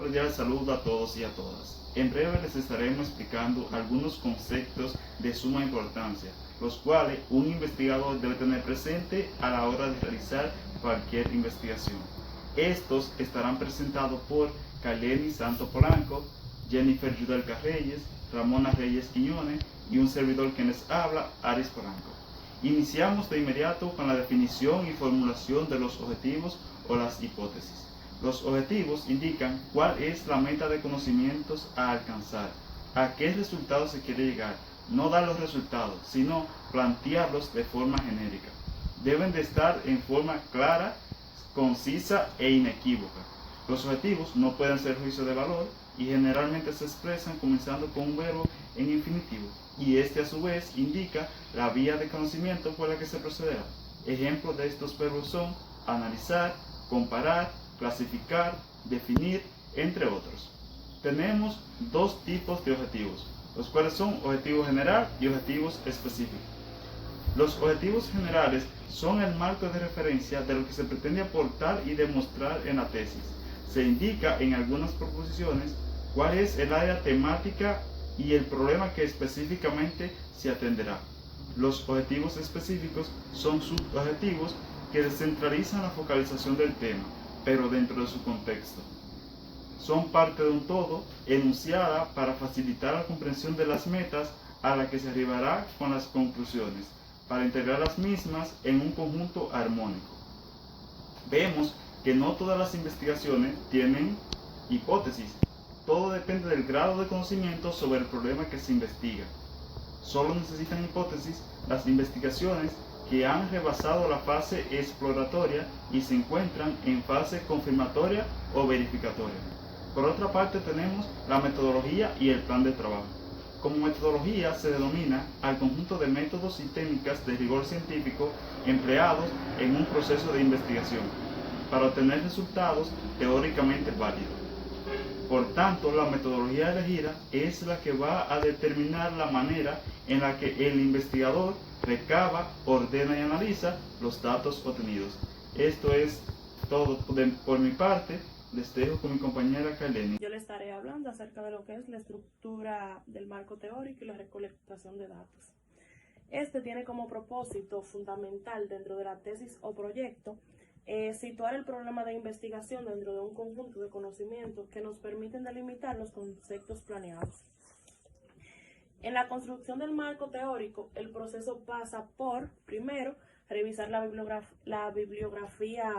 cordial saludo a todos y a todas. En breve les estaremos explicando algunos conceptos de suma importancia, los cuales un investigador debe tener presente a la hora de realizar cualquier investigación. Estos estarán presentados por Kaileni Santo Polanco, Jennifer Yudelka Reyes, Ramona Reyes Quiñones y un servidor que les habla, Aris Polanco. Iniciamos de inmediato con la definición y formulación de los objetivos o las hipótesis. Los objetivos indican cuál es la meta de conocimientos a alcanzar, a qué resultados se quiere llegar, no dar los resultados, sino plantearlos de forma genérica. Deben de estar en forma clara, concisa e inequívoca. Los objetivos no pueden ser juicio de valor y generalmente se expresan comenzando con un verbo en infinitivo, y este a su vez indica la vía de conocimiento por la que se procederá. Ejemplos de estos verbos son analizar, comparar, clasificar, definir, entre otros. Tenemos dos tipos de objetivos, los cuales son objetivos general y objetivos específicos. Los objetivos generales son el marco de referencia de lo que se pretende aportar y demostrar en la tesis. Se indica en algunas proposiciones cuál es el área temática y el problema que específicamente se atenderá. Los objetivos específicos son subobjetivos que descentralizan la focalización del tema, pero dentro de su contexto. Son parte de un todo enunciada para facilitar la comprensión de las metas a la que se arribará con las conclusiones, para integrar las mismas en un conjunto armónico. Vemos que no todas las investigaciones tienen hipótesis. Todo depende del grado de conocimiento sobre el problema que se investiga. Solo necesitan hipótesis las investigaciones que han rebasado la fase exploratoria y se encuentran en fase confirmatoria o verificatoria. Por otra parte tenemos la metodología y el plan de trabajo. Como metodología se denomina al conjunto de métodos y técnicas de rigor científico empleados en un proceso de investigación para obtener resultados teóricamente válidos. Por tanto, la metodología elegida es la que va a determinar la manera en la que el investigador recaba, ordena y analiza los datos obtenidos. Esto es todo por mi parte. Les dejo con mi compañera Kaileni. Yo le estaré hablando acerca de lo que es la estructura del marco teórico y la recolectación de datos. Este tiene como propósito fundamental dentro de la tesis o proyecto situar el problema de investigación dentro de un conjunto de conocimientos que nos permiten delimitar los conceptos planeados. En la construcción del marco teórico, el proceso pasa por, primero, revisar la bibliografía,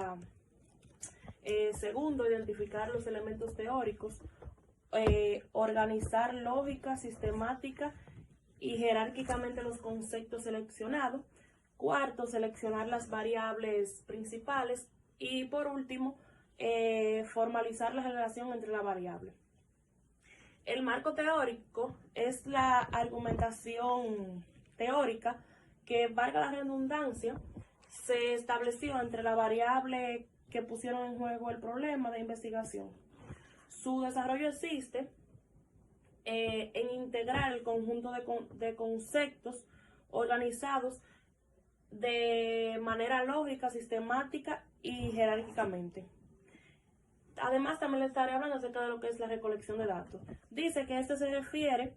segundo, identificar los elementos teóricos, organizar lógica, sistemática y jerárquicamente los conceptos seleccionados. Cuarto, seleccionar las variables principales y por último, formalizar la relación entre la variable. El marco teórico es la argumentación teórica que, valga la redundancia, se estableció entre la variable que pusieron en juego el problema de investigación. Su desarrollo existe en integrar el conjunto de conceptos organizados de manera lógica, sistemática y jerárquicamente. Además, también le estaré hablando acerca de lo que es la recolección de datos. Dice que esto se refiere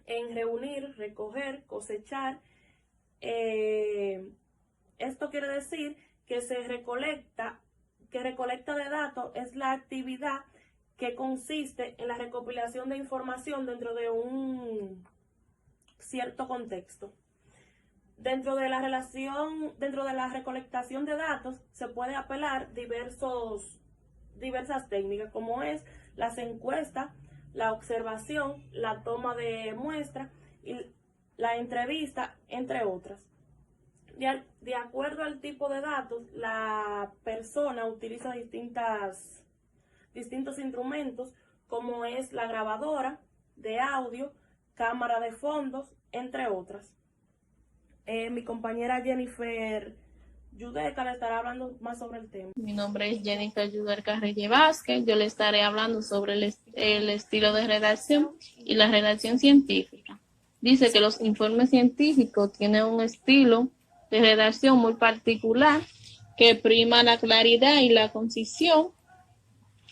en reunir, recoger, cosechar. Esto quiere decir que recolecta de datos es la actividad que consiste en la recopilación de información dentro de un cierto contexto. Dentro de la recolectación de datos se puede apelar diversas técnicas, como es las encuestas, la observación, la toma de muestras y la entrevista, entre otras. De acuerdo al tipo de datos, la persona utiliza distintos instrumentos, como es la grabadora de audio, cámara de fondos, entre otras. Mi compañera Jennifer Yudelka le estará hablando más sobre el tema. Mi nombre es Jennifer Yudelka Reyes Vázquez. Yo le estaré hablando sobre el estilo de redacción y la redacción científica. Dice que los informes científicos tienen un estilo de redacción muy particular que prima la claridad y la concisión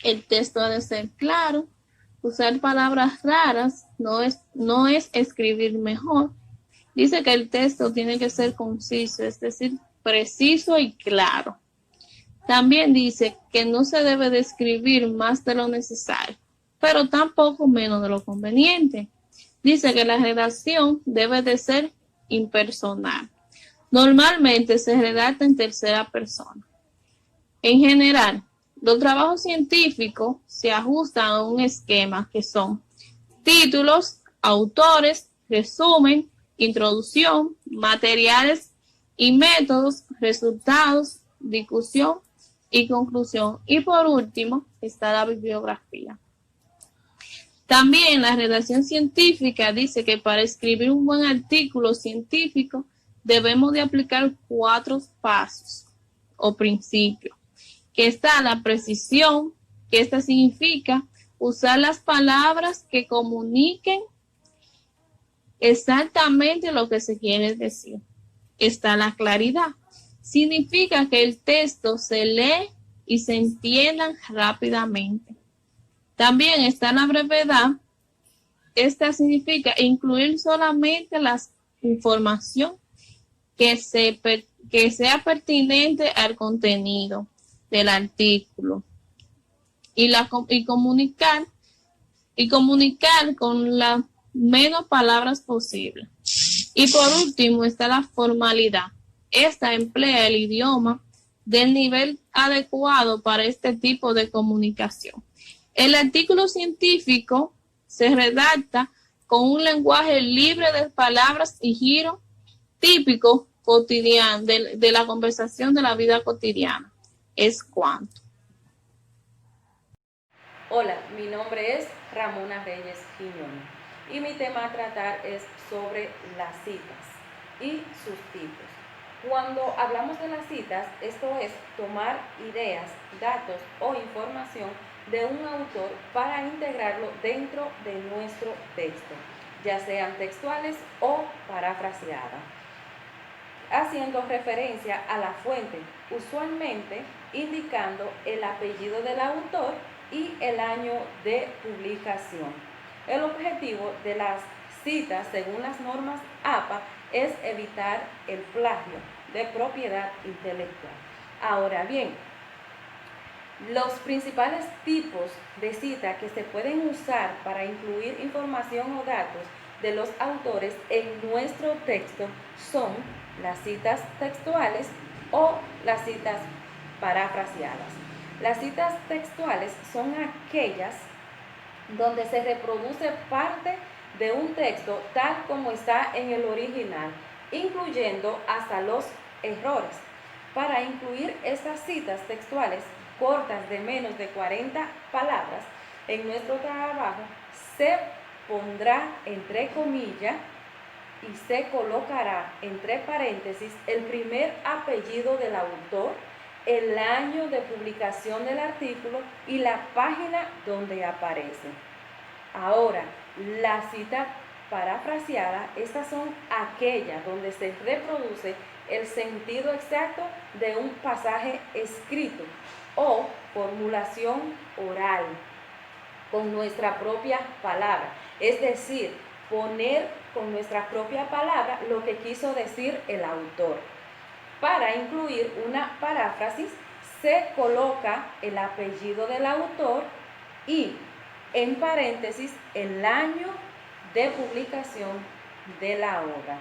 El texto ha de ser claro. Usar palabras raras no es escribir mejor. Dice que el texto tiene que ser conciso, es decir, preciso y claro. También dice que no se debe de escribir más de lo necesario, pero tampoco menos de lo conveniente. Dice que la redacción debe de ser impersonal. Normalmente se redacta en tercera persona. En general, los trabajos científicos se ajustan a un esquema que son títulos, autores, resumen, introducción, materiales y métodos, resultados, discusión y conclusión. Y por último está la bibliografía. También la redacción científica dice que para escribir un buen artículo científico debemos de aplicar 4 pasos o principios, que está la precisión, que esta significa usar las palabras que comuniquen exactamente lo que se quiere decir. Está la claridad, significa que el texto se lee y se entienda rápidamente. También está la brevedad, esta significa incluir solamente la información que sea pertinente al contenido del artículo y comunicar con las menos palabras posible. Y por último está la formalidad. Esta emplea el idioma del nivel adecuado para este tipo de comunicación. El artículo científico se redacta con un lenguaje libre de palabras y giro típico cotidiano de la conversación de la vida cotidiana. Es cuanto. Hola, mi nombre es Ramona Reyes Quiñones y mi tema a tratar es sobre las citas y sus tipos. Cuando hablamos de las citas, esto es tomar ideas, datos o información de un autor para integrarlo dentro de nuestro texto, ya sean textuales o parafraseadas, haciendo referencia a la fuente, usualmente indicando el apellido del autor y el año de publicación. El objetivo de las citas, según las normas APA, es evitar el plagio de propiedad intelectual. Ahora bien, los principales tipos de cita que se pueden usar para incluir información o datos de los autores en nuestro texto son las citas textuales o las citas parafraseadas. Las citas textuales son aquellas donde se reproduce parte de un texto tal como está en el original, incluyendo hasta los errores. Para incluir estas citas textuales cortas de menos de 40 palabras en nuestro trabajo, se pondrá entre comillas y se colocará entre paréntesis el primer apellido del autor, el año de publicación del artículo y la página donde aparece. Ahora, la cita parafraseada, estas son aquellas donde se reproduce el sentido exacto de un pasaje escrito o formulación oral con nuestra propia palabra, es decir, poner con nuestra propia palabra lo que quiso decir el autor. Para incluir una paráfrasis se coloca el apellido del autor y en paréntesis el año de publicación de la obra.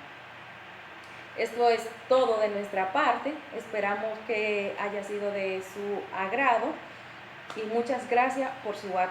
Esto es todo de nuestra parte, esperamos que haya sido de su agrado y muchas gracias por su atención.